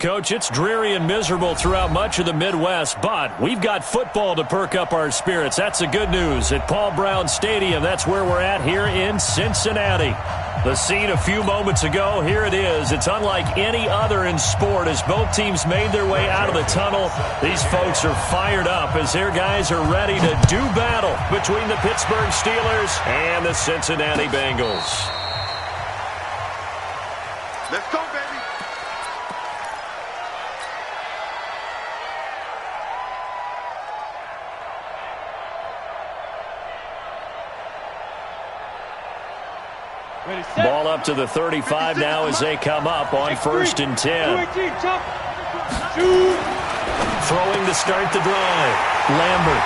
Coach, it's dreary and miserable throughout much of the Midwest, but we've got football to perk up our spirits. That's the good news. At Paul Brown Stadium, that's where we're at here in Cincinnati. The scene a few moments ago, here it is. It's unlike any other in sport as both teams made their way out of the tunnel. These folks are fired up as their guys are ready to do battle between the Pittsburgh Steelers and the Cincinnati Bengals. Let's go, baby. Ball up to the 35 now as they come up on 1st and 10. Throwing to start the drive. Lambert.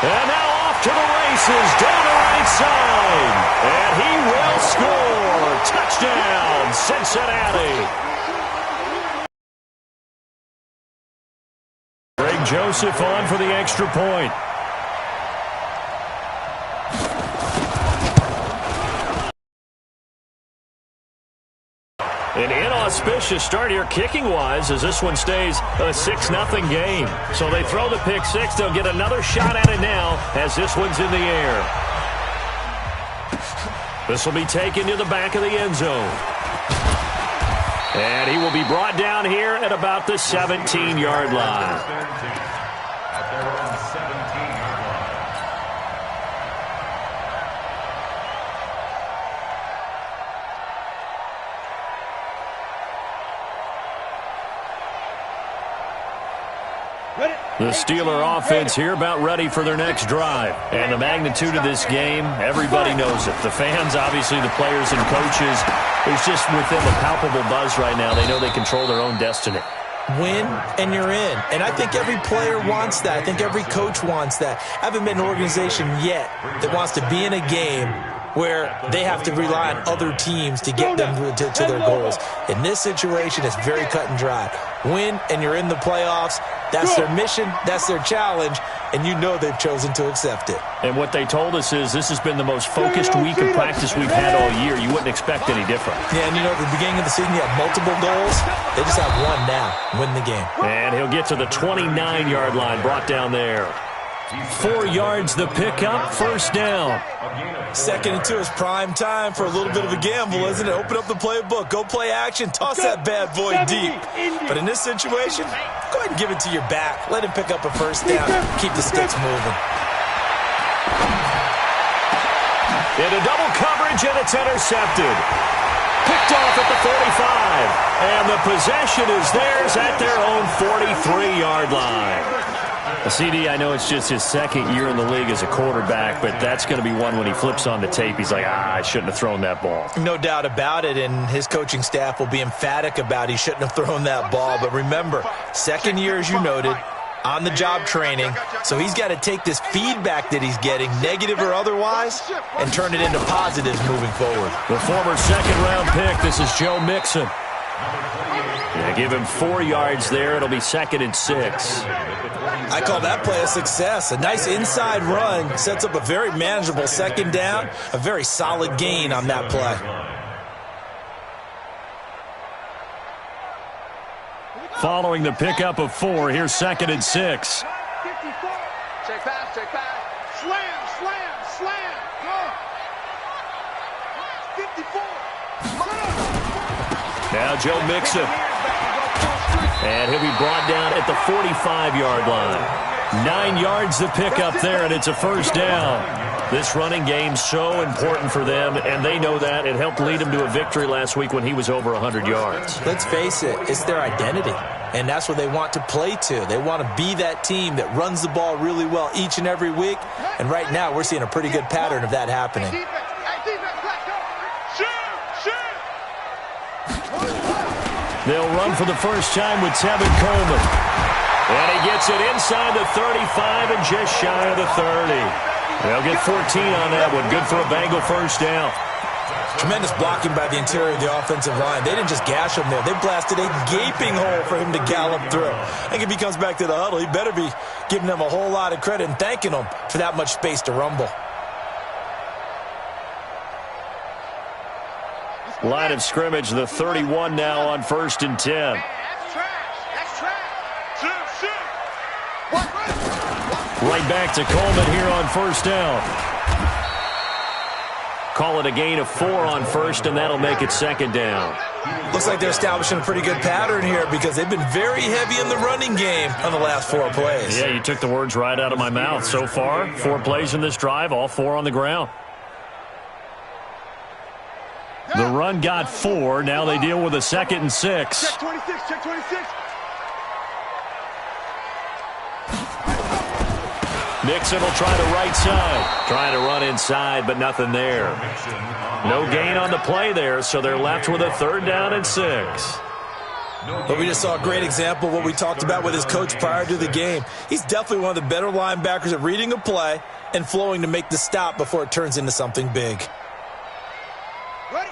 And now off to the races down the right side. And he will score. Touchdown, Cincinnati. Greg Joseph on for the extra point. An inauspicious start here kicking-wise as this one stays a 6-0 game. So they throw the pick six. They'll get another shot at it now as this one's in the air. This will be taken to the back of the end zone. And he will be brought down here at about the 17-yard line. The Steeler offense here about ready for their next drive. And the magnitude of this game, everybody knows it. The fans, obviously the players and coaches. There's just within the palpable buzz right now. They know they control their own destiny. Win and you're in. And I think every player wants that. I think every coach wants that. I haven't met an organization yet that wants to be in a game where they have to rely on other teams to get them to their goals. In this situation, it's very cut and dry. Win and you're in the playoffs. That's their mission. That's their challenge. And you know they've chosen to accept it. And what they told us is this has been the most focused week of practice we've had all year. You wouldn't expect any different. Yeah, and you know, at the beginning of the season, you have multiple goals. They just have one now. Win the game. And he'll get to the 29-yard line, brought down there. 4 yards the pickup, first down. 2nd and 2 is prime time for a little bit of a gamble, isn't it? Open up the playbook, go play action, toss that bad boy deep. But in this situation, go ahead and give it to your back. Let him pick up a first down. Keep the sticks moving. Into double coverage, and it's intercepted. Picked off at the 45. And the possession is theirs at their own 43-yard line. CD, I know it's just his 2nd year in the league as a quarterback, but that's going to be one when he flips on the tape. He's like, I shouldn't have thrown that ball. No doubt about it, and his coaching staff will be emphatic about he shouldn't have thrown that ball. But remember, 2nd year, as you noted, on-the-job training, so he's got to take this feedback that he's getting, negative or otherwise, and turn it into positives moving forward. The former 2nd-round pick, this is Joe Mixon. Yeah, give him 4 yards there. It'll be 2nd and 6. I call that play a success. A nice inside run sets up a very manageable 2nd down, a very solid gain on that play. Following the pickup of 4, here's 2nd and 6. Check pass, check pass. Slam, slam, slam. Go. 54. Now Joe Mixon. And he'll be brought down at the 45-yard line. 9 yards to pick up there, and it's a first down. This running game's so important for them, and they know that. It helped lead him to a victory last week when he was over 100 yards. Let's face it, it's their identity, and that's what they want to play to. They want to be that team that runs the ball really well each and every week, and right now we're seeing a pretty good pattern of that happening. They'll run for the first time with Tevin Coleman. And he gets it inside the 35 and just shy of the 30. They'll get 14 on that one. Good for a Bengal first down. Tremendous blocking by the interior of the offensive line. They didn't just gash him there. They blasted a gaping hole for him to gallop through. I think if he comes back to the huddle, he better be giving them a whole lot of credit and thanking them for that much space to rumble. Line of scrimmage, the 31 now on 1st and 10. That's trash. That's trash. Right back to Coleman here on 1st down. Call it a gain of 4 on 1st, and that'll make it 2nd down. Looks like they're establishing a pretty good pattern here because they've been very heavy in the running game on the last 4 plays. Yeah, you took the words right out of my mouth. So far, 4 plays in this drive, all 4 on the ground. The run got 4. Now they deal with a 2nd and 6. Check 26. Check 26. Nixon will try the right side. Trying to run inside, but nothing there. No gain on the play there, so they're left with a 3rd down and 6. But we just saw a great example of what we talked about with his coach prior to the game. He's definitely one of the better linebackers at reading a play and flowing to make the stop before it turns into something big.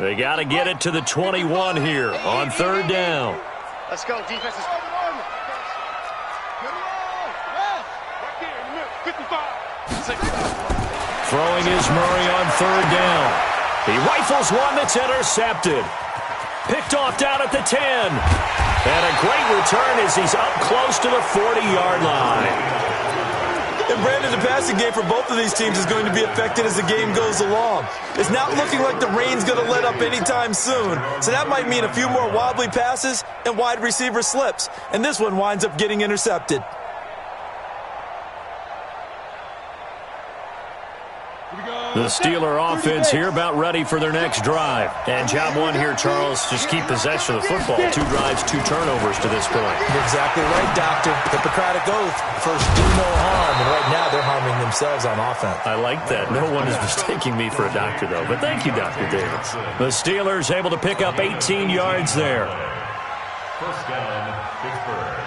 They got to get it to the 21 here on 3rd down. Let's go, defense. Throwing is Murray on 3rd down. He rifles one that's intercepted. Picked off down at the 10. And a great return as he's up close to the 40-yard line. And Brandon, the passing game for both of these teams is going to be affected as the game goes along. It's not looking like the rain's going to let up anytime soon. So that might mean a few more wobbly passes and wide receiver slips. And this one winds up getting intercepted. The Steeler offense here about ready for their next drive. And job 1 here, Charles, just keep possession of the football. 2 drives, 2 turnovers to this point. You're exactly right, Doctor. Hippocratic oath. First, do no harm. And right now, they're harming themselves on offense. I like that. No one is mistaking me for a doctor, though. But thank you, Dr. Davis. The Steelers able to pick up 18 yards there. 1st down, Pittsburgh.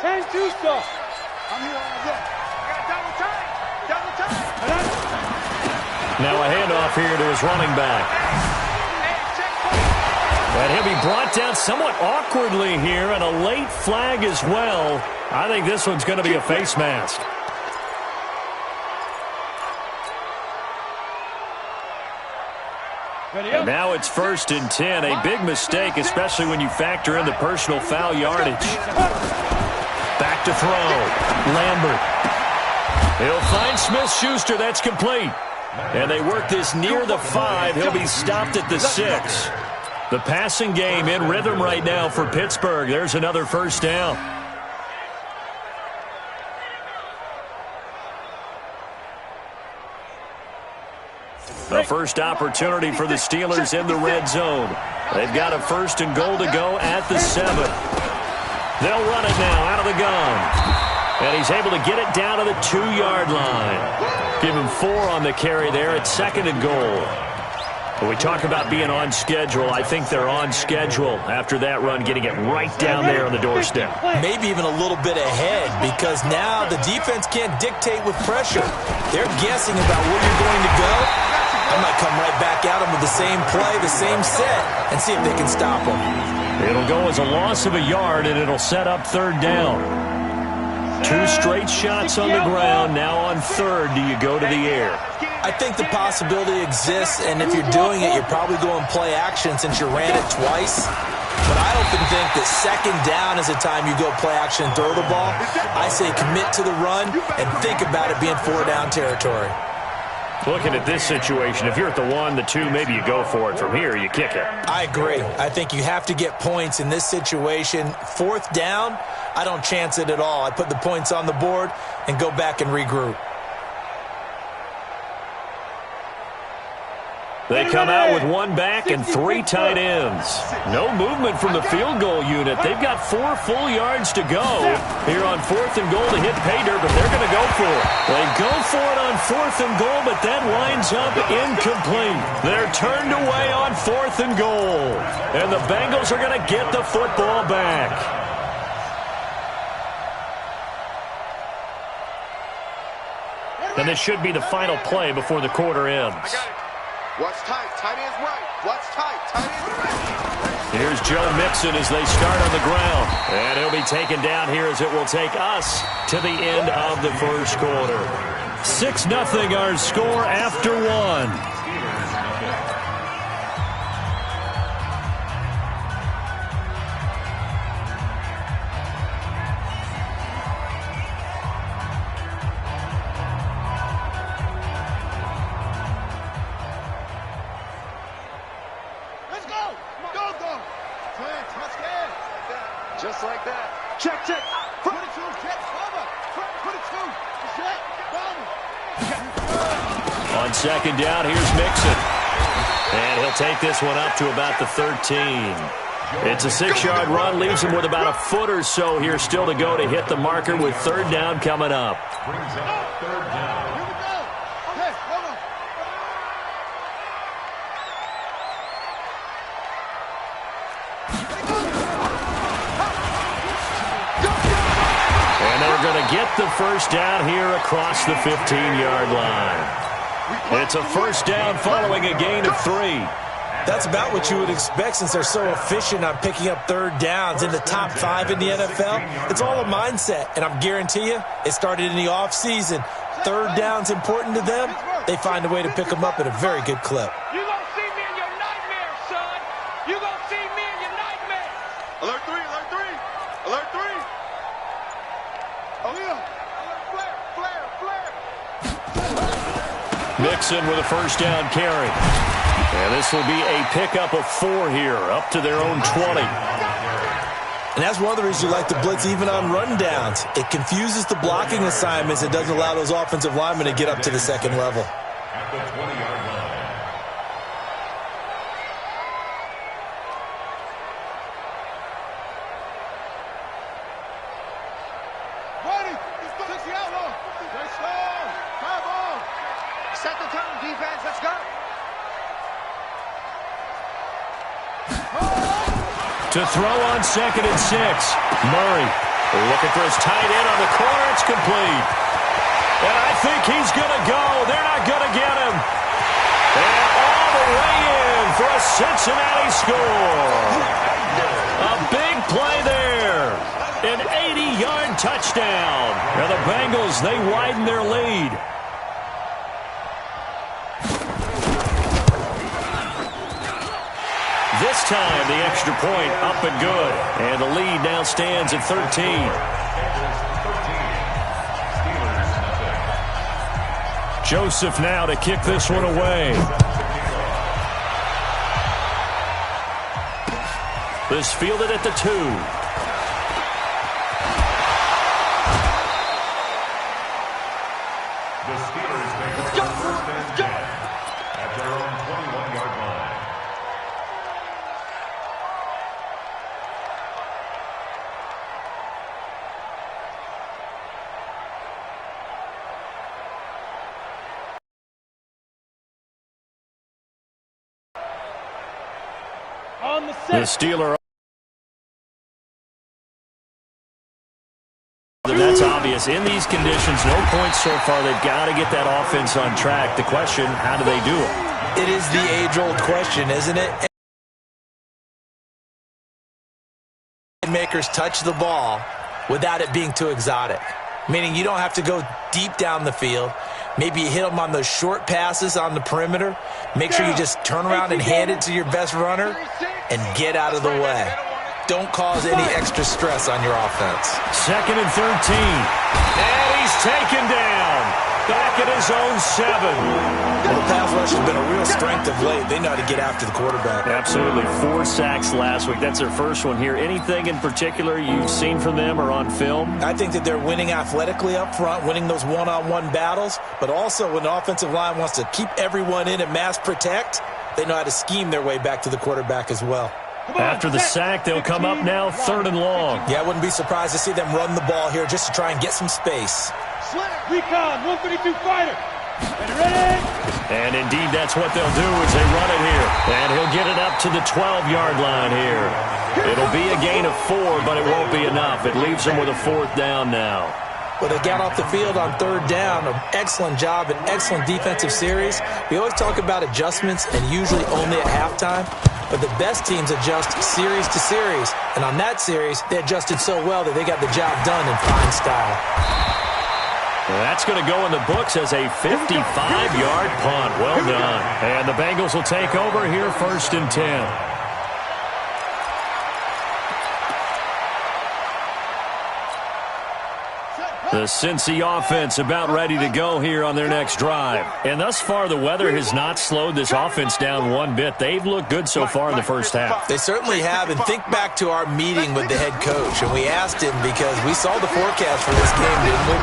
Change to stuff. I'm here all day. Double time. Now a handoff here to his running back. And he'll be brought down somewhat awkwardly here, and a late flag as well. I think this one's going to be a face mask. And now it's 1st and 10. A big mistake, especially when you factor in the personal foul yardage. Back to throw. Lambert. He'll find Smith-Schuster. That's complete. And they work this near the 5. He'll be stopped at the 6. The passing game in rhythm right now for Pittsburgh. There's another 1st down. The first opportunity for the Steelers in the red zone. They've got a 1st and goal to go at the 7. They'll run it now out of the gun. And he's able to get it down to the 2-yard line. Give him 4 on the carry there at 2nd and goal. When we talk about being on schedule, I think they're on schedule after that run, getting it right down there on the doorstep. Maybe even a little bit ahead because now the defense can't dictate with pressure. They're guessing about where you're going to go. I might come right back at them with the same play, the same set, and see if they can stop them. It'll go as a loss of a yard, and it'll set up 3rd down. 2 straight shots on the ground. Now on 3rd, do you go to the air? I think the possibility exists, and if you're doing it, you're probably going play action since you ran it twice. But I often think that 2nd down is the time you go play action and throw the ball. I say commit to the run and think about it being 4-down territory. Looking at this situation, if you're at the 1, the 2, maybe you go for it. From here, you kick it. I agree. I think you have to get points in this situation. 4th down, I don't chance it at all. I put the points on the board and go back and regroup. They come out with 1 back and 3 tight ends. No movement from the field goal unit. They've got 4 full yards to go here on 4th and goal to hit pay dirt, but they're going to go for it. They go for it on 4th and goal, but that winds up incomplete. They're turned away on 4th and goal, and the Bengals are going to get the football back. And this should be the final play before the quarter ends. What's tight? Tight end's right. What's tight? Tight end's right. Here's Joe Mixon as they start on the ground. And he'll be taken down here as it will take us to the end of the first quarter. 6-0 our score after 1. second down. Here's Mixon. And he'll take this one up to about the 13. It's a 6-yard run, leaves him with about a foot or so here still to go to hit the marker with third down coming up. Brings up third down. And they're going to get the first down here across the 15-yard line. It's a first down following a gain of 3. That's about what you would expect since they're so efficient on picking up third downs in the top 5 in the NFL. It's all a mindset, and I'm guarantee you it started in the offseason. Third down's important to them. They find a way to pick them up at a very good clip. You gonna see me in your nightmares, son. You gonna see me in your nightmares. Alert 3, alert 3, alert 3. Oh, yeah. Flare. Mixon with a first down carry. And this will be a pickup of 4 here, up to their own 20. And that's one of the reasons you like to blitz even on rundowns. It confuses the blocking assignments. It doesn't allow those offensive linemen to get up to the second level. At the 20-yard line. Ready. 60 outlaw. Stay slow. Come on. Set the tone, defense. Let's go. To throw on 2nd and 6. Murray looking for his tight end on the corner. It's complete. And I think he's going to go. They're not going to get him. And all the way in for a Cincinnati score. A big play there. An 80-yard touchdown. And the Bengals, they widen their lead. This time, the extra point up and good. And the lead now stands at 13. Joseph now to kick this one away. This fielded at the 2. The Steelers make the first and 10 at their own 21-yard line. The Steeler. That's obvious. In these conditions, no points so far. They've got to get that offense on track. The question, how do they do it? It is the age-old question, isn't it? Makers touch the ball without it being too exotic, meaning you don't have to go deep down the field. Maybe you hit them on those short passes on the perimeter. Make sure you just turn around and hand it to your best runner and get out of the way. Don't cause any extra stress on your offense. 2nd and 13. And he's taken down. Back at his own 7. Well, the pass rush has been a real strength of late. They know how to get after the quarterback. Absolutely. 4 sacks last week. That's their first one here. Anything in particular you've seen from them or on film? I think that they're winning athletically up front, winning those one-on-one battles, but also when the offensive line wants to keep everyone in and mass protect, they know how to scheme their way back to the quarterback as well. After the sack, they'll come up now 3rd and long. Yeah, I wouldn't be surprised to see them run the ball here just to try and get some space. Recon, 132 fighter. Ready? And indeed, that's what they'll do as they run it here. And he'll get it up to the 12-yard line here. It'll be a gain of 4, but it won't be enough. It leaves them with a 4th down now. Well, they got off the field on 3rd down. An excellent job, an excellent defensive series. We always talk about adjustments and usually only at halftime. But the best teams adjust series to series. And on that series, they adjusted so well that they got the job done in fine style. That's going to go in the books as a 55-yard punt. Well done. And the Bengals will take over here 1st and 10. The Cincy offense about ready to go here on their next drive. And thus far, the weather has not slowed this offense down one bit. They've looked good so far in the first half. They certainly have. And think back to our meeting with the head coach. And we asked him because we saw the forecast for this game, didn't we?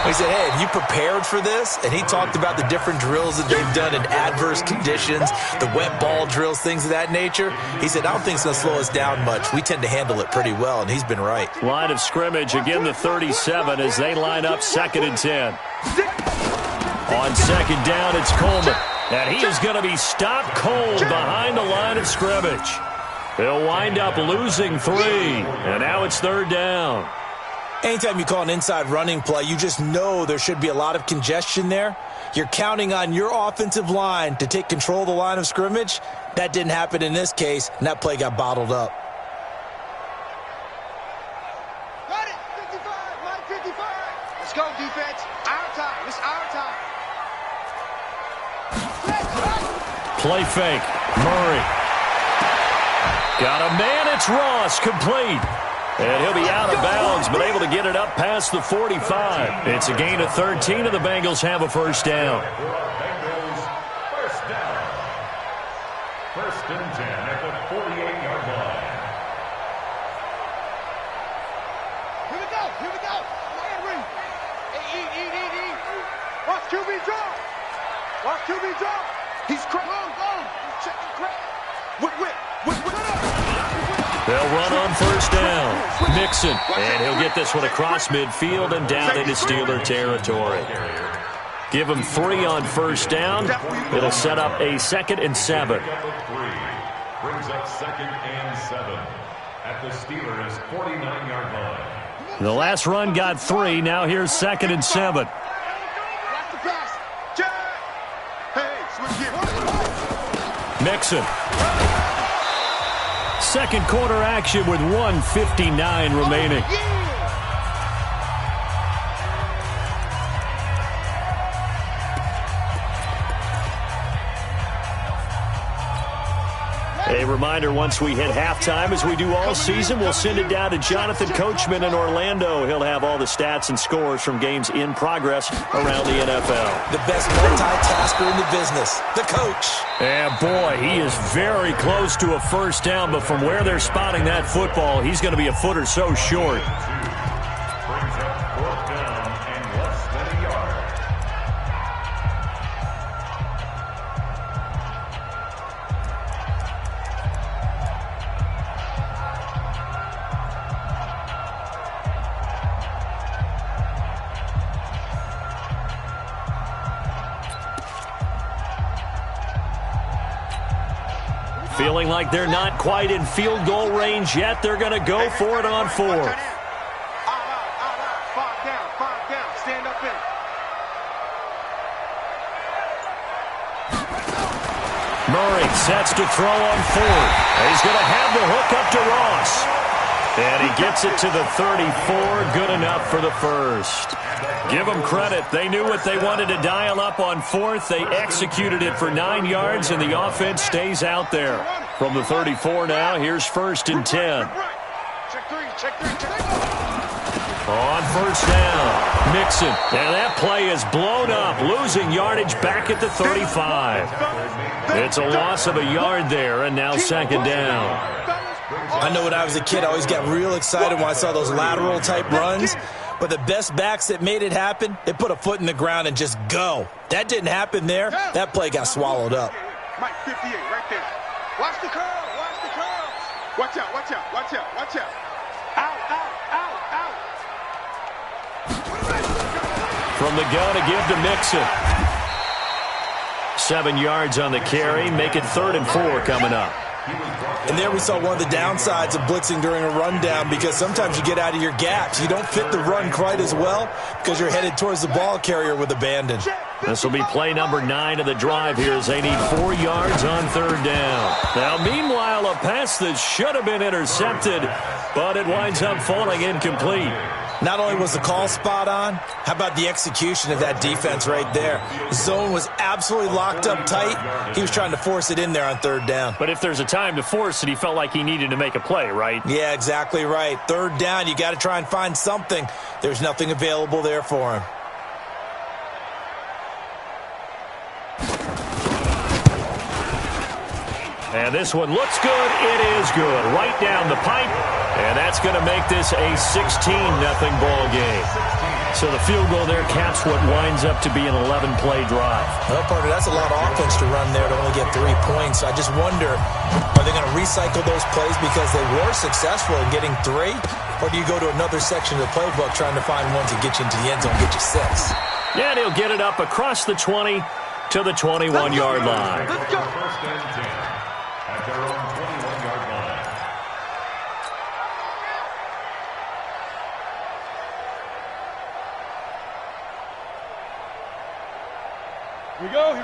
He said, hey, have you prepared for this? And he talked about the different drills that they've done in adverse conditions, the wet ball drills, things of that nature. He said, I don't think it's going to slow us down much. We tend to handle it pretty well, and he's been right. Line of scrimmage, again the 37 as they line up 2nd and 10. On 2nd down, it's Coleman. And he is going to be stopped cold behind the line of scrimmage. They'll wind up losing 3, and now it's 3rd down. Anytime you call an inside running play, you just know there should be a lot of congestion there. You're counting on your offensive line to take control of the line of scrimmage. That didn't happen in this case, and that play got bottled up. Got it, 55, line 55. Let's go, defense. Our time, it's our time. Play fake, Murray. Got a man, it's Ross, complete. And he'll be out of bounds, but able to get it up past the 45. It's a gain of 13, and the Bengals have a 1st down. Bengals, 1st down. 1st and 10 at the 48-yard line. Here we go, here we go. Man, read. E. Watch QB draw. Watch QB draw. He's cracked. Go. Check the crack. Whip. They'll run on 1st down. Mixon, and he'll get this one across midfield and down into Steeler territory. Give him 3 on 1st down. It'll set up a 2nd and 7. Brings up 2nd and 7 at the Steelers' 49-yard line. The last run got 3. Now here's 2nd and 7. Watch the pass. Jack. Hey, switch gear. Mixon. 2nd quarter action with 1:59 remaining. A reminder, once we hit halftime, as we do all season, we'll send it down to Jonathan Coachman in Orlando. He'll have all the stats and scores from games in progress around the NFL. The best multitasker in the business, the coach. And boy, he is very close to a 1st down, but from where they're spotting that football, he's going to be a foot or so short. Brings up 4th down and less than a yard. Feeling like they're not quite in field goal range yet. They're going to go for it on 4th. Out. 5 down. Stand up in it. Murray sets to throw on 4th. He's going to have the hook up to Ross. And he gets it to the 34. Good enough for the 1st. Give them credit. They knew what they wanted to dial up on 4th. They executed it for 9 yards, and the offense stays out there. From the 34 now, here's 1st and 10. Check three. On 1st down, Mixon. And that play is blown up, losing yardage back at the 35. It's a loss of a yard there, and now 2nd down. I know when I was a kid, I always got real excited when I saw those lateral-type runs. But the best backs that made it happen, they put a foot in the ground and just go. That didn't happen there. That play got swallowed up. Mike 58 right there. Watch the curl. Watch out. Out. From the gun to give to Mixon. 7 yards on the carry. Make it 3rd and 4 coming up. And there we saw one of the downsides of blitzing during a rundown, because sometimes you get out of your gaps. You don't fit the run quite as well because you're headed towards the ball carrier with abandon. This will be play number 9 of the drive here as they need 4 yards on 3rd down. Now, meanwhile, a pass that should have been intercepted, but it winds up falling incomplete. Not only was the call spot on, how about the execution of that defense right there? The zone was absolutely locked up tight. He was trying to force it in there on 3rd down. But if there's a time to force it, he felt like he needed to make a play, right? Yeah, exactly right. 3rd down, you got to try and find something. There's nothing available there for him. And this one looks good. It is good. Right down the pipe. And that's going to make this a 16-0 ball game. So the field goal there caps what winds up to be an 11-play drive. Well, partner, that's a lot of offense to run there to only get 3 points. I just wonder, are they going to recycle those plays because they were successful in getting 3? Or do you go to another section of the playbook trying to find one to get you into the end zone, get you 6? Yeah, and he'll get it up across the 20 to the 21-yard line. First and 10 at their own 21-yard line.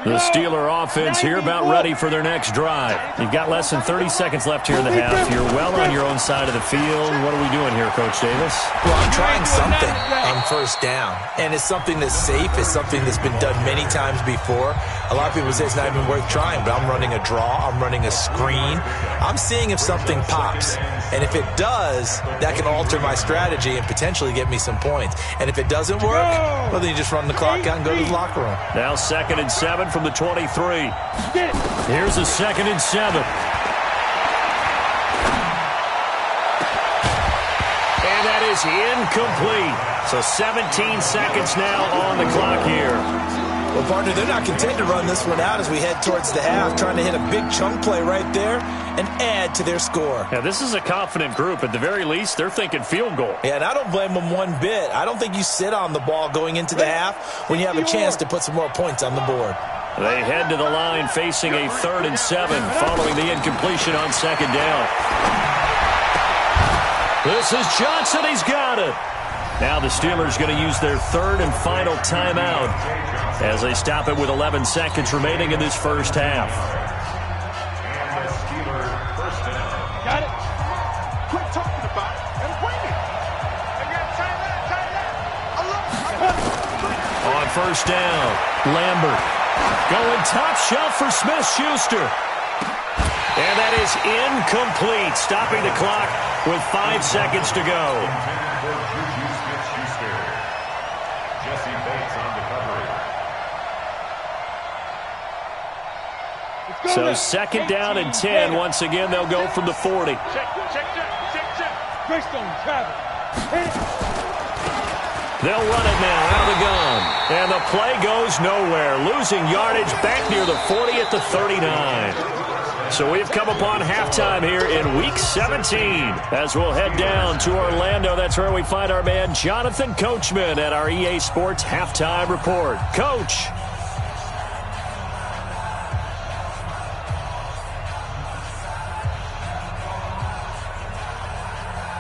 The Steeler offense here about ready for their next drive. You've got less than 30 seconds left here in the half. You're well on your own side of the field. What are we doing here, Coach Davis? Well, I'm trying something on first down. And it's something that's safe. It's something that's been done many times before. A lot of people say it's not even worth trying, but I'm running a draw. I'm running a screen. I'm seeing if something pops. And if it does, that can alter my strategy and potentially get me some points. And if it doesn't work, well, then you just run the clock out and go to the locker room. Now 2nd and 7 from the 23. Here's a 2nd and 7. And that is incomplete. So 17 seconds now on the clock here. Well, partner, they're not content to run this one out as we head towards the half, trying to hit a big chunk play right there and add to their score. Yeah, this is a confident group. At the very least, they're thinking field goal. Yeah, and I don't blame them one bit. I don't think you sit on the ball going into the half when you have a chance to put some more points on the board. They head to the line facing a 3rd and 7 following the incompletion on 2nd down. This is Johnson. He's got it. Now the Steelers going to use their 3rd and final timeout as they stop it with 11 seconds remaining in this first half. And the Steelers first down. Got it. Quit talking about it and bring it. They got time. On first down, Lambert going top shelf for Smith-Schuster. And that is incomplete, stopping the clock with 5 seconds to go. Jesse Bates on the coverage. So 2nd down and 10. Once again, they'll go from the 40. Greystone, travel. They'll run it now out of the gun. And the play goes nowhere. Losing yardage back near the 40 at the 39. So we've come upon halftime here in Week 17. As we'll head down to Orlando, that's where we find our man Jonathan Coachman at our EA Sports Halftime Report. Coach.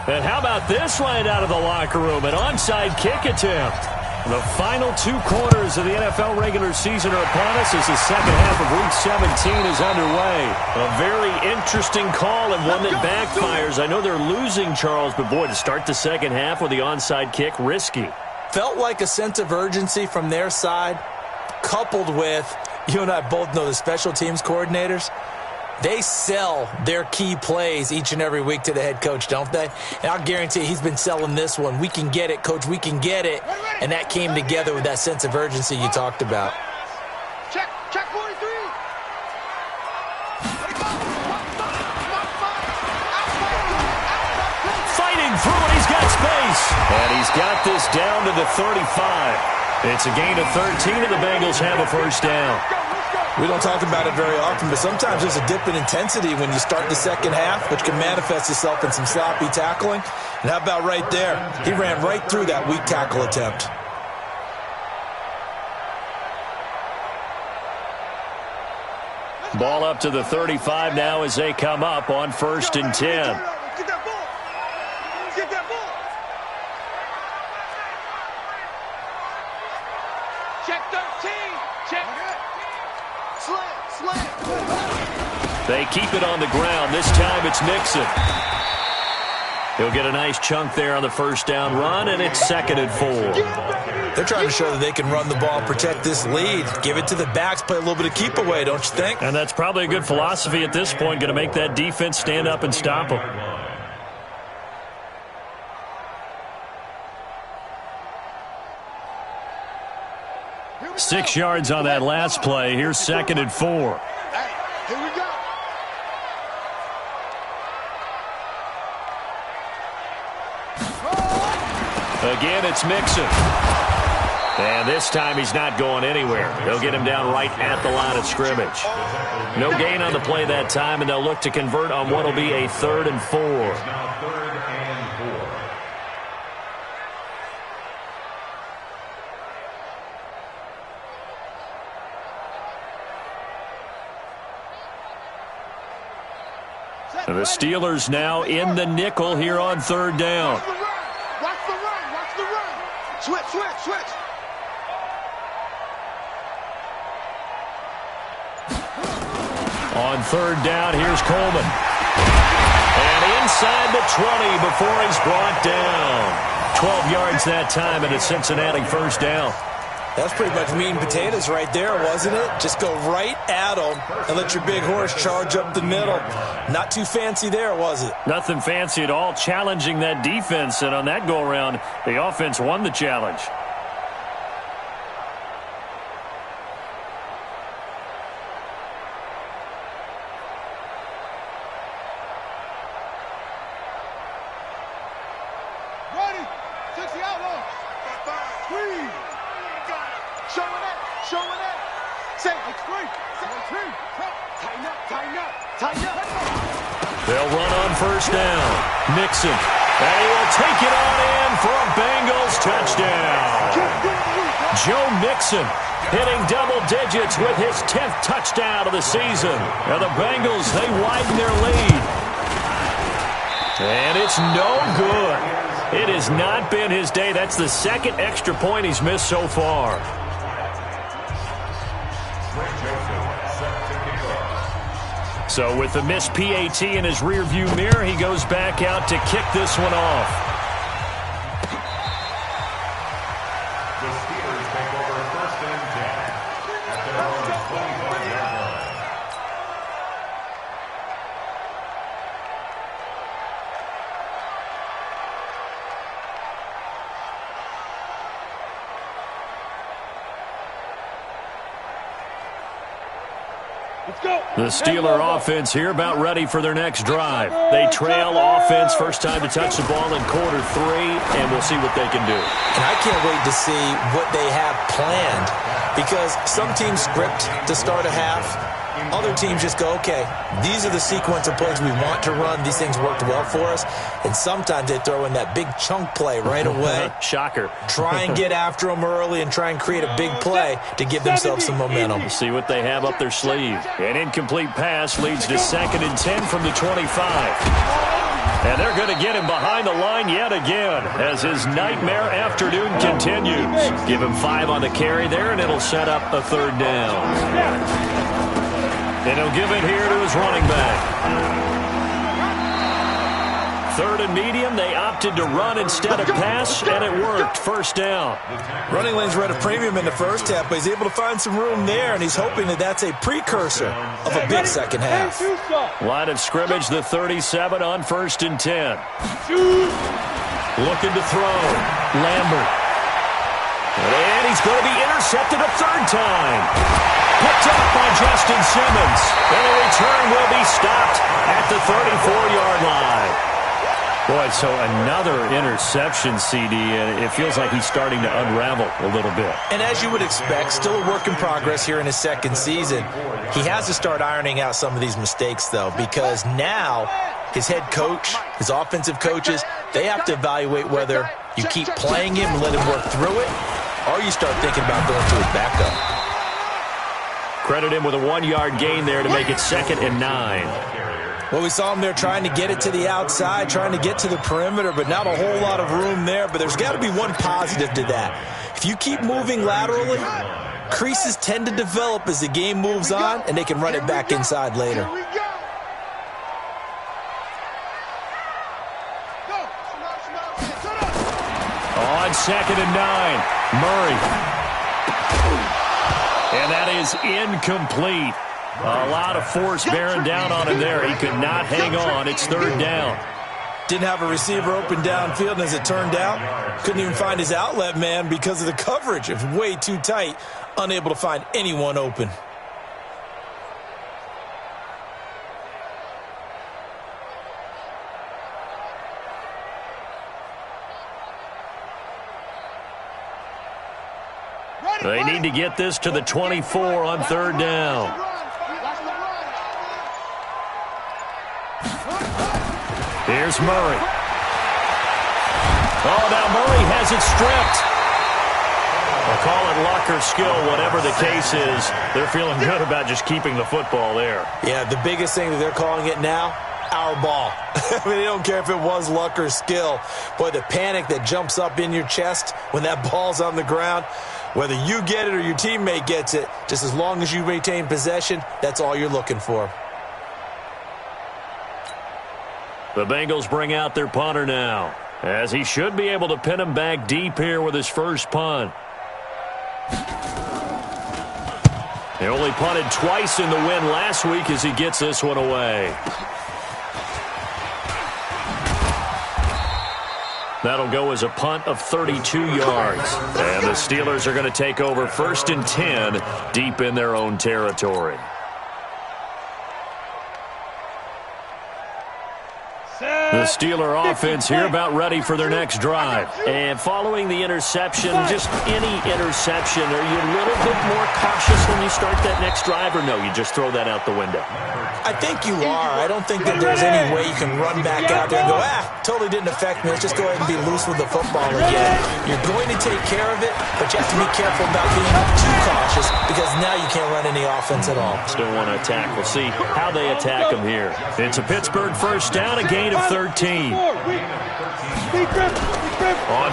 And how about this right out of the locker room? An onside kick attempt. The final 2 quarters of the NFL regular season are upon us as the second half of Week 17 is underway. A very interesting call and one that backfires. I know they're losing, Charles, but boy, to start the second half with the onside kick, risky. Felt like a sense of urgency from their side, coupled with, you and I both know the special teams coordinators. They sell their key plays each and every week to the head coach, don't they? And I'll guarantee he's been selling this one. We can get it, coach. We can get it. And that came together with that sense of urgency you talked about. Check 43. Fighting through it. He's got space. And he's got this down to the 35. It's a gain of 13, and the Bengals have a first down. We don't talk about it very often, but sometimes there's a dip in intensity when you start the second half, which can manifest itself in some sloppy tackling. And how about right there? He ran right through that weak tackle attempt. Ball up to the 35 now as they come up on 1st and 10. Get that ball. Get that ball. Check 13. Check. Slam. They keep it on the ground. This time it's Mixon. He'll get a nice chunk there on the first down run, and it's 2nd and 4. They're trying to show that they can run the ball and protect this lead. Give it to the backs, play a little bit of keep away, don't you think? And that's probably a good philosophy at this point, going to make that defense stand up and stop them. Six yards on that last play. Here's 2nd and 4. Hey, here we go. Again, it's Mixon. And this time he's not going anywhere. They'll get him down right at the line of scrimmage. No gain on the play that time, and they'll look to convert on what will be a 3rd and 4. Now 3rd and 4. And the Steelers now in the nickel here on 3rd down. Watch the run. Watch the run. Switch. On 3rd down, here's Coleman. And inside the 20 before he's brought down. 12 yards that time, and a Cincinnati 1st down. That's pretty much meat and potatoes right there, wasn't it? Just go right at them and let your big horse charge up the middle. Not too fancy there, was it? Nothing fancy at all, challenging that defense. And on that go-around, the offense won the challenge. Ready. 60 outlaws. Squeeze. Showing it. Say, screen. Tighten up. They'll run on 1st down. Mixon. And he will take it on in for a Bengals touchdown. Joe Mixon hitting double digits with his 10th touchdown of the season. Now the Bengals, they widen their lead. And it's no good. It has not been his day. That's the 2nd extra point he's missed so far. So with the missed PAT in his rearview mirror, he goes back out to kick this one off. The Steelers take over 1st and 10 at their own 25-yard line. Let's go. The Steeler offense here about ready for their next drive. They trail offense, first time to touch the ball in quarter 3, and we'll see what they can do. And I can't wait to see what they have planned, because some teams script to start a half. Other teams just go, okay, these are the sequence of plays we want to run. These things worked well for us. And sometimes they throw in that big chunk play right away. Shocker. Try and get after them early and try and create a big play to give themselves some momentum. We'll see what they have up their sleeve. An incomplete pass leads to 2nd and 10 from the 25. And they're going to get him behind the line yet again as his nightmare afternoon continues. Give him 5 on the carry there, and it'll set up a 3rd down. And he'll give it here to his running back. 3rd and medium, they opted to run instead of pass, and it worked. 1st down. Running lanes were at a premium in the first half, but he's able to find some room there, and he's hoping that that's a precursor of a big second half. Line of scrimmage, the 37 on 1st and 10. Looking to throw. Lambert. And he's going to be intercepted a 3rd time. Picked up by Justin Simmons. And the return will be stopped at the 34-yard line. Boy, so another interception, CD, and it feels like he's starting to unravel a little bit. And as you would expect, still a work in progress here in his 2nd season. He has to start ironing out some of these mistakes, though, because now his head coach, his offensive coaches, they have to evaluate whether you keep playing him and let him work through it, or you start thinking about going to his backup. Credit him with a 1-yard gain there to make it 2nd and 9. Well, we saw him there trying to get it to the outside, trying to get to the perimeter, but not a whole lot of room there. But there's got to be one positive to that. If you keep moving laterally, creases tend to develop as the game moves on, and they can run it back inside later. On 2nd and 9, Murray. And that is incomplete. A lot of force bearing down on him there. He could not hang on. It's 3rd down. Didn't have a receiver open downfield, and as it turned out, couldn't even find his outlet man because of the coverage. It was way too tight, unable to find anyone open. They need to get this to the 24 on third down. Here's Murray. Oh, now Murray has it stripped. I'll call it luck or skill, whatever the case is. They're feeling good about just keeping the football there. Yeah, the biggest thing that they're calling it now, our ball. I mean, they don't care if it was luck or skill. Boy, the panic that jumps up in your chest when that ball's on the ground, whether you get it or your teammate gets it, just as long as you maintain possession, that's all you're looking for. The Bengals bring out their punter now, as he should be able to pin him back deep here with his first punt. He only punted twice in the win last week as he gets this one away. That'll go as a punt of 32 yards. And the Steelers are going to take over 1st and 10 deep in their own territory. The Steeler offense here about ready for their next drive. And following the interception, just any interception, are you a little bit more cautious when you start that next drive, or no, you just throw that out the window? I think you are. I don't think that there's any way you can run back out there and go, totally didn't affect me. Let's just go ahead and be loose with the football again. You're going to take care of it, but you have to be careful about being too cautious because now you can't run any offense at all. Still want to attack. We'll see how they attack them here. It's a Pittsburgh first down, a gain of 13. On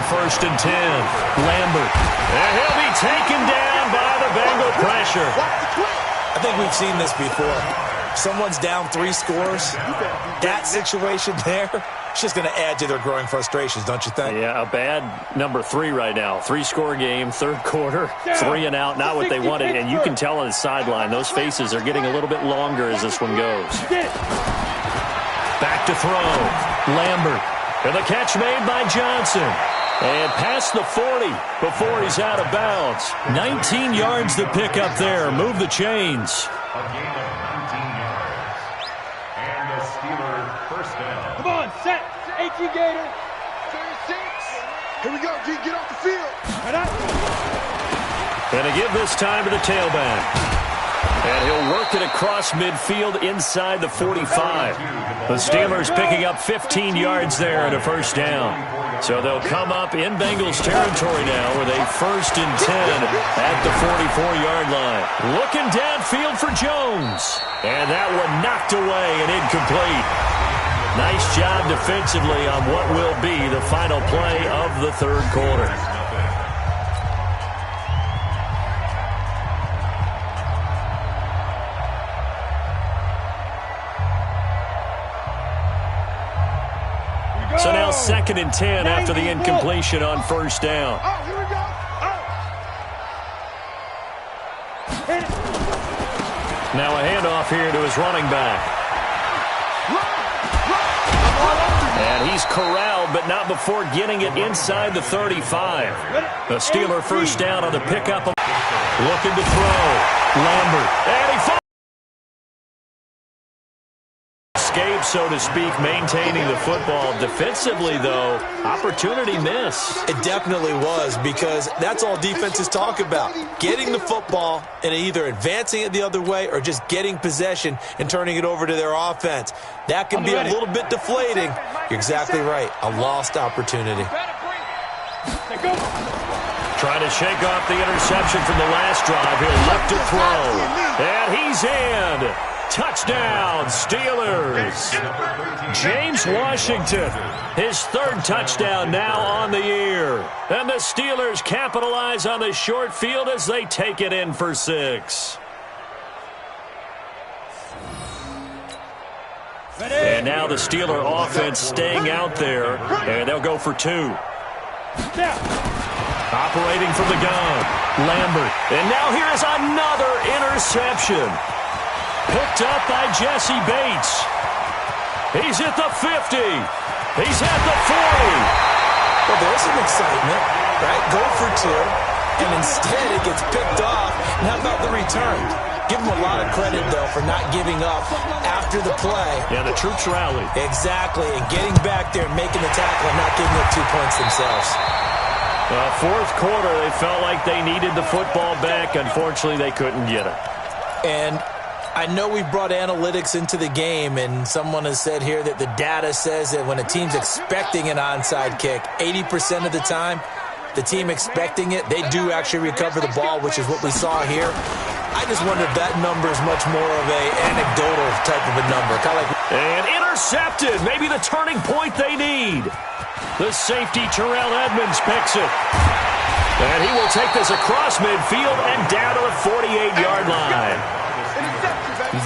1st and 10, Lambert. And he'll be taken down by the Bengal pressure. I think we've seen this before. Someone's down 3 scores. That situation there, it's just going to add to their growing frustrations, don't you think? Yeah, a bad number 3 right now. 3-score game, third quarter, 3 and out, not what they wanted. And you can tell on the sideline, those faces are getting a little bit longer as this one goes. Back to throw. Lambert. And the catch made by Johnson. And past the 40 before he's out of bounds. 19 yards to pick up there. Move the chains. A gain of 19 yards. And the Steeler first down. Come on, set. HE Gator. 36. Here we go, G. Get off the field. And to give this time to the tailback. And he'll work it across midfield inside the 45. The Steelers picking up 15 yards there and a first down. So they'll come up in Bengals territory now with a 1st and 10 at the 44-yard line. Looking downfield for Jones. And that one knocked away and incomplete. Nice job defensively on what will be the final play of the third quarter. So now 2nd and 10 after the incompletion on first down. Here we go. Now a handoff here to his running back. And he's corralled, but not before getting it inside the 35. The Steeler first down on the pickup. Looking to throw. Lambert. And he falls. Escape, so to speak, maintaining the football. Defensively, though, opportunity miss. It definitely was, because that's all defenses talk about. Getting the football and either advancing it the other way or just getting possession and turning it over to their offense. That can be a little bit deflating. You're exactly right. A lost opportunity. Trying to shake off the interception from the last drive. He'll look to throw. And he's in. Touchdown, Steelers. James Washington, his 3rd touchdown now on the year. And the Steelers capitalize on the short field as they take it in for 6. And now the Steeler offense staying out there, and they'll go for 2. Operating from the gun, Lambert. And now here is another interception. Picked up by Jesse Bates. He's at the 50. He's at the 40. Well, there's some excitement, right? Go for 2, and instead it gets picked off. And how about the return? Give him a lot of credit, though, for not giving up after the play. Yeah, the troops rallied. Exactly, and getting back there and making the tackle and not giving up 2 points themselves. Fourth quarter, they felt like they needed the football back. Unfortunately, they couldn't get it. And I know we brought analytics into the game, and someone has said here that the data says that when a team's expecting an onside kick, 80% of the time, the team expecting it, they do actually recover the ball, which is what we saw here. I just wonder if that number is much more of a anecdotal type of a number. Kind of like and intercepted. Maybe the turning point they need. The safety, Terrell Edmonds, picks it. And he will take this across midfield and down to the 48-yard line.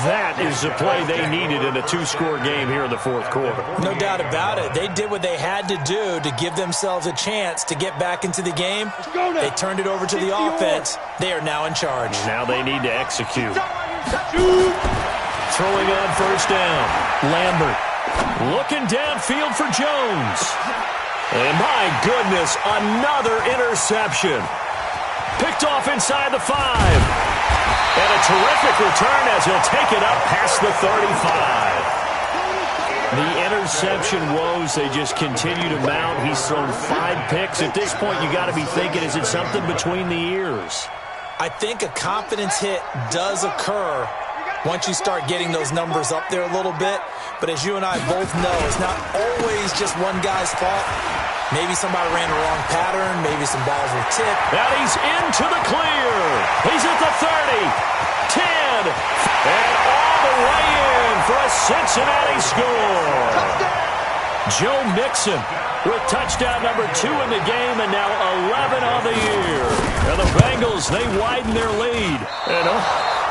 That is the play they needed in a two-score game here in the fourth quarter. No doubt about it. They did what they had to do to give themselves a chance to get back into the game. They turned it over to the offense. They are now in charge. Now they need to execute. Throwing on first down. Lambert looking downfield for Jones. And my goodness, another interception. Picked off inside the 5. And a terrific return as he'll take it up past the 35. The interception woes, they just continue to mount. He's thrown 5 picks. At this point, you got to be thinking, is it something between the ears? I think a confidence hit does occur once you start getting those numbers up there a little bit. But as you and I both know, it's not always just one guy's fault. Maybe somebody ran a wrong pattern. Maybe some balls were tipped. Now he's into the clear. He's at the 30, 10, and all the way in for a Cincinnati score. Joe Mixon with touchdown number 2 in the game and now 11 on the year. And the Bengals, they widen their lead. And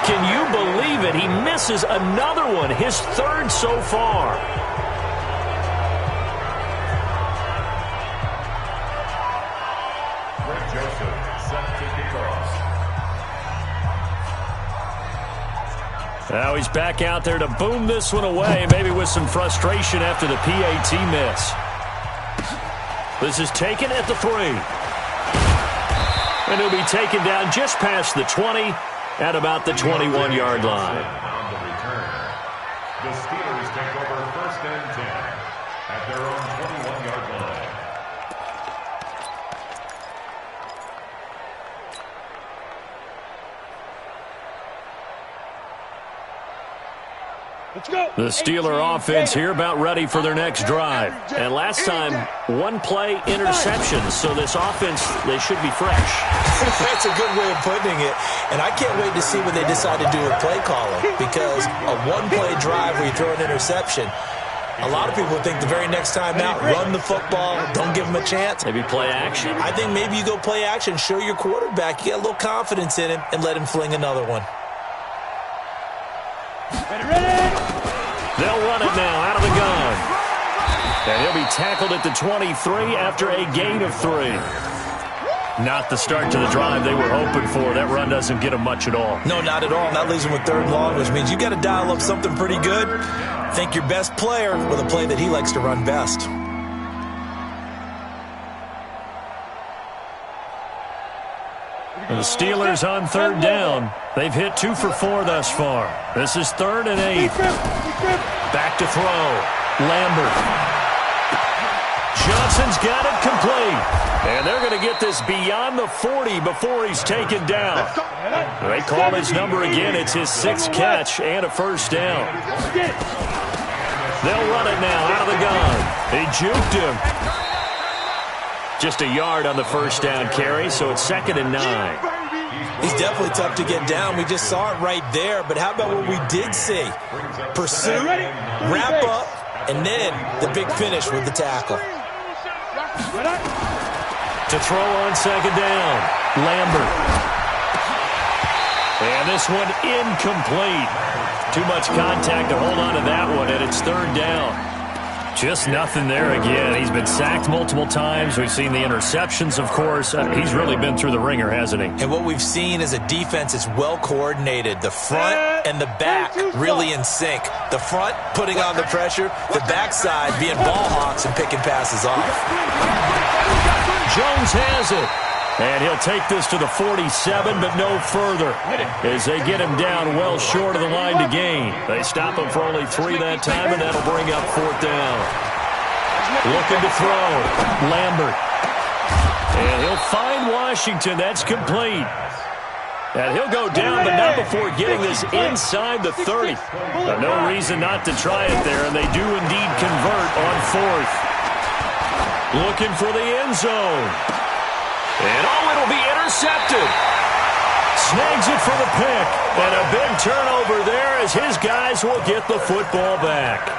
can you believe it? He misses another one, his 3rd so far. Now he's back out there to boom this one away, maybe with some frustration after the PAT miss. This is taken at the 3. And he'll be taken down just past the 20 at about the 21-yard line. On the return, the Steelers take over 1st and 10 at their own 21-yard line. The Steeler offense here about ready for their next drive. And last time, 1-play interceptions. So this offense, they should be fresh. That's a good way of putting it. And I can't wait to see what they decide to do with play calling. Because a 1-play drive where you throw an interception, a lot of people think the very next time out, run the football, don't give them a chance. Maybe play action? I think maybe you go play action, show your quarterback, you get a little confidence in him, and let him fling another one. They'll run it now out of the gun. And he'll be tackled at the 23 after a gain of 3. Not the start to the drive they were hoping for. That run doesn't get them much at all. No, not at all. And that leaves them with 3rd and long, which means you got to dial up something pretty good. Think your best player with a play that he likes to run best. The Steelers on 3rd down. They've hit 2 for 4 thus far. This is 3rd and 8. Back to throw. Lambert. Johnson's got it complete. And they're going to get this beyond the 40 before he's taken down. They call his number again. It's his 6th catch and a 1st down. They'll run it now out of the gun. He juked him. Just a yard on the 1st down carry, so it's 2nd and 9. He's definitely tough to get down. We just saw it right there. But how about what we did see? Pursuit, wrap up, and then the big finish with the tackle. To throw on 2nd down, Lambert. And this one incomplete. Too much contact to hold on to that one, and it's 3rd down. Just nothing there again. He's been sacked multiple times. We've seen the interceptions, of course. He's really been through the ringer, hasn't he? And what we've seen is a defense that's well coordinated. The front and the back really in sync. The front putting on the pressure, the backside being ball hawks and picking passes off. Jones has it. And he'll take this to the 47, but no further, as they get him down well short of the line to gain. They stop him for only 3 that time, and that'll bring up 4th down. Looking to throw. Lambert. And he'll find Washington. That's complete. And he'll go down, but not before getting this inside the 30. No reason not to try it there, and they do indeed convert on fourth. Looking for the end zone. And it'll be intercepted. Snags it for the pick. And a big turnover there as his guys will get the football back.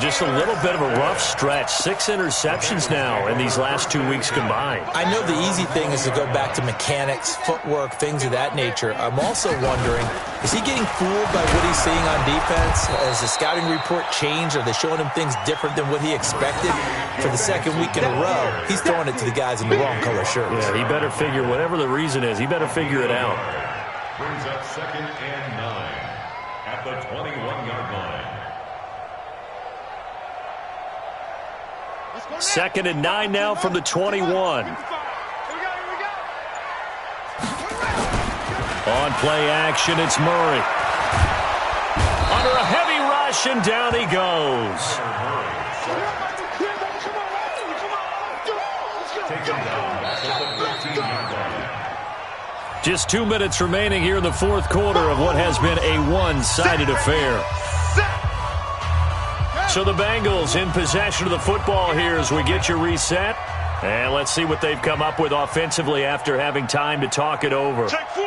Just a little bit of a rough stretch. 6 interceptions now in these last 2 weeks combined. I know the easy thing is to go back to mechanics, footwork, things of that nature. I'm also wondering, is he getting fooled by what he's seeing on defense? Has the scouting report changed? Are they showing him things different than what he expected? For the second week in a row, he's throwing it to the guys in the wrong color shirts. Yeah, he better figure, whatever the reason is, he better figure it out. Brings up 2nd and 9 at the 21-yard line. 2nd and 9 now from the 21. On play action, it's Murray. Under a heavy rush, and down he goes. Just 2 minutes remaining here in the fourth quarter of what has been a one-sided affair. So the Bengals in possession of the football here as we get you reset. And let's see what they've come up with offensively after having time to talk it over. Take four.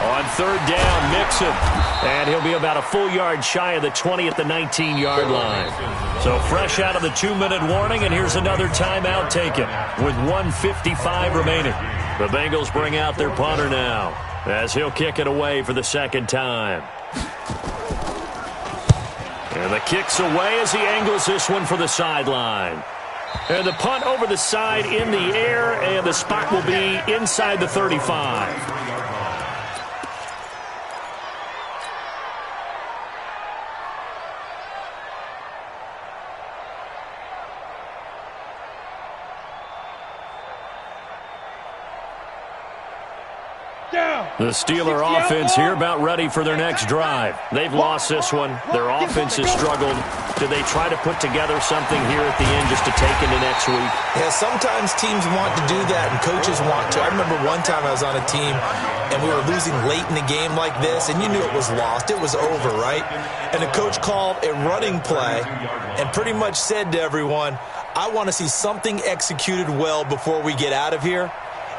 On third down, Mixon. And he'll be about a full yard shy of the 20 at the 19-yard line. So fresh out of the 2-minute warning, and here's another timeout taken with 1:55 remaining. The Bengals bring out their punter now as he'll kick it away for the second time. And the kick's away as he angles this one for the sideline. And the punt over the side in the air, and the spot will be inside the 35. The Steeler offense here about ready for their next drive. They've lost this one. Their offense has struggled. Do they try to put together something here at the end just to take into next week? Yeah, sometimes teams want to do that and coaches want to. I remember one time I was on a team and we were losing late in the game like this, and you knew it was lost. It was over, right? And the coach called a running play and pretty much said to everyone, I want to see something executed well before we get out of here.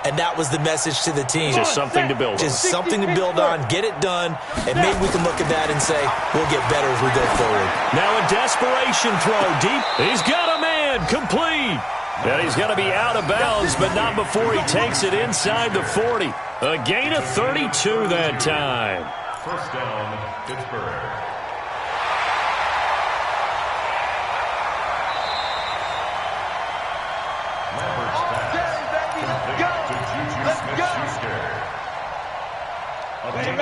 And that was the message to the team. Just something to build on. Just something to build on, get it done, and maybe we can look at that and say, we'll get better as we go forward. Now a desperation throw deep. He's got a man, complete. And he's going to be out of bounds, but not before he takes it inside the 40. A gain of 32 that time. First down, Pittsburgh.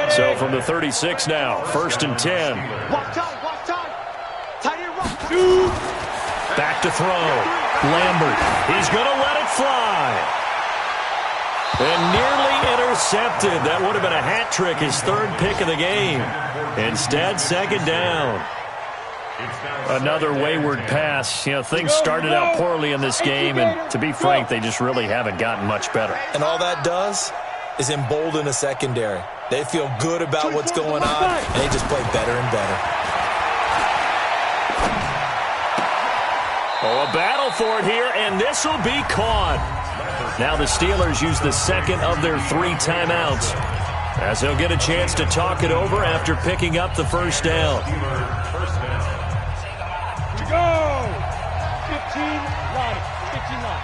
So from the 36 now, 1st and 10. Walk time. Tight end, walk time. Back to throw. Lambert. He's going to let it fly. And nearly intercepted. That would have been a hat trick, his 3rd pick of the game. Instead, 2nd down. Another wayward pass. You know, things started out poorly in this game, and to be frank, they just really haven't gotten much better. And all that does is embolden a secondary. They feel good about what's going on, and they just play better and better. Oh, a battle for it here, and this will be caught. Now the Steelers use the 2nd of their 3 timeouts as they'll get a chance to talk it over after picking up the 1st down. Go! 15 line. 15 line.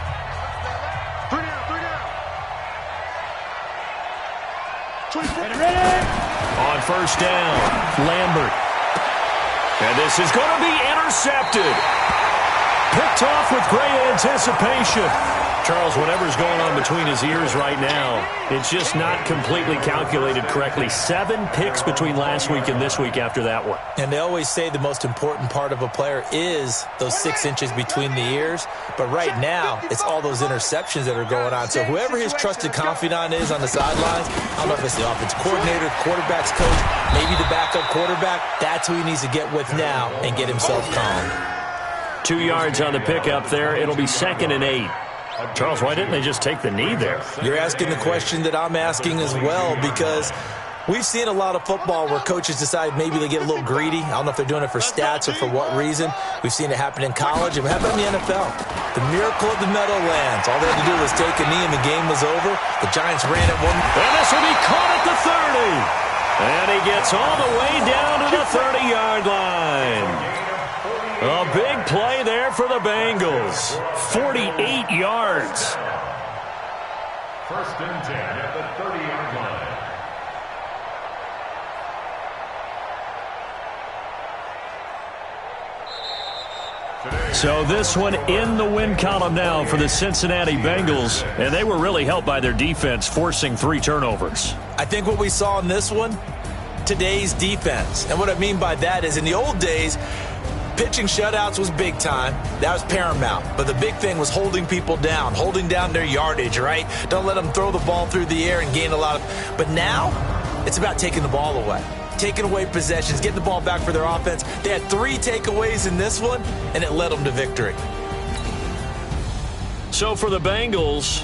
3 down. Ready? On 1st down, Lambert. And this is going to be intercepted. Picked off with great anticipation. Charles, whatever's going on between his ears right now, it's just not completely calculated correctly. 7 picks between last week and this week after that one. And they always say the most important part of a player is those 6 inches between the ears. But right now, it's all those interceptions that are going on. So whoever his trusted confidant is on the sidelines, I don't know if it's the offensive coordinator, quarterback's coach, maybe the backup quarterback, that's who he needs to get with now and get himself calm. 2 yards on the pickup there. It'll be 2nd and 8. Charles, why didn't they just take the knee there? You're asking the question that I'm asking as well, because we've seen a lot of football where coaches decide maybe they get a little greedy. I don't know if they're doing it for stats or for what reason. We've seen it happen in college. It happened in the NFL. The miracle of the Meadowlands. All they had to do was take a knee and the game was over. The Giants ran it one. And this will be caught at the 30. And he gets all the way down to the 30-yard line. A big play there for the Bengals. 48 yards. 1st and 10 at the 30-yard line. So this one in the win column now for the Cincinnati Bengals, and they were really helped by their defense forcing 3 turnovers. I think what we saw in this one, today's defense. And what I mean by that is in the old days, pitching shutouts was big time. That was paramount. But the big thing was holding people down, holding down their yardage, right? Don't let them throw the ball through the air and gain a lot of. But now it's about taking the ball away, taking away possessions, getting the ball back for their offense. They had 3 takeaways in this one, and it led them to victory. So for the Bengals,